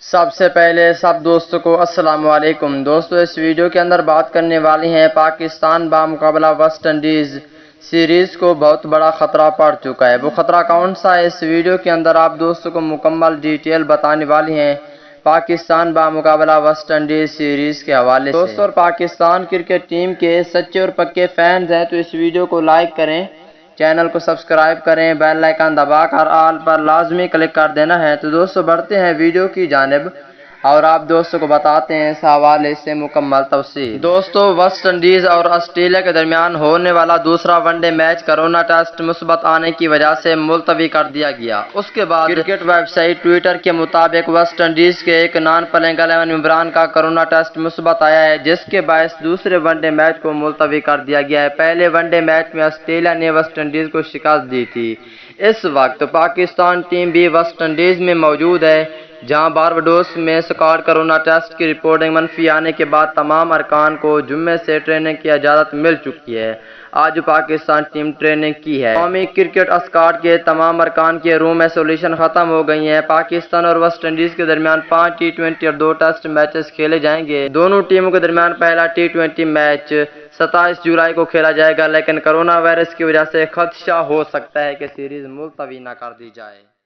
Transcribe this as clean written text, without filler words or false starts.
سب سے پہلے سب دوستوں کو السلام علیکم۔ دوستو اس ویڈیو کے اندر بات کرنے والی ہیں پاکستان بمقابلہ ویسٹ انڈیز سیریز کو بہت بڑا خطرہ پڑ چکا ہے۔ وہ خطرہ کون سا ہے، اس ویڈیو کے اندر آپ دوستوں کو مکمل ڈیٹیل بتانے والی ہیں پاکستان بمقابلہ ویسٹ انڈیز سیریز کے حوالے سے۔ دوستو پاکستان کرکٹ ٹیم کے سچے اور پکے فینز ہیں تو اس ویڈیو کو لائک کریں، چینل کو سبسکرائب کریں، بیل آئیکن دبا کر آل پر لازمی کلک کر دینا ہے۔ تو دوستو بڑھتے ہیں ویڈیو کی جانب اور آپ دوستوں کو بتاتے ہیں اس حوالے سے مکمل تفصیل۔ دوستو ویسٹ انڈیز اور آسٹریلیا کے درمیان ہونے والا دوسرا one day match corona test مثبت آنے کی وجہ سے ملتوی کر دیا گیا۔ اس کے بعد کرکٹ ویب سائٹ ٹویٹر کے مطابق ویسٹ انڈیز کے ایک نان پلئنگ 11 ممبران کا کرونا ٹیسٹ مثبت آیا ہے، جس کے باعث دوسرے ون ڈے میچ کو ملتوی کر دیا گیا ہے۔ پہلے ون ڈے میچ میں آسٹریلیا نے ویسٹ انڈیز کو شکست دی تھی۔ اس وقت پاکستان ٹیم بھی ویسٹ انڈیز میں موجود ہے، جہاں بارباڈوس میں اسکواڈ کرونا ٹیسٹ کی رپورٹنگ منفی آنے کے بعد تمام ارکان کو جمعے سے ٹریننگ کی اجازت مل چکی ہے۔ آج پاکستان ٹیم ٹریننگ کی ہے۔ قومی کرکٹ اسکواڈ کے تمام ارکان کی روم آئسولیشن ختم ہو گئی ہے۔ پاکستان اور ویسٹ انڈیز کے درمیان 5 ٹی20 اور 2 ٹیسٹ میچز کھیلے جائیں گے۔ دونوں ٹیموں کے درمیان پہلا ٹی20 میچ 27 جولائی کو کھیلا جائے گا، لیکن کرونا وائرس کی وجہ سے خدشہ ہو سکتا ہے کہ سیریز ملتوی نہ کر دی جائے۔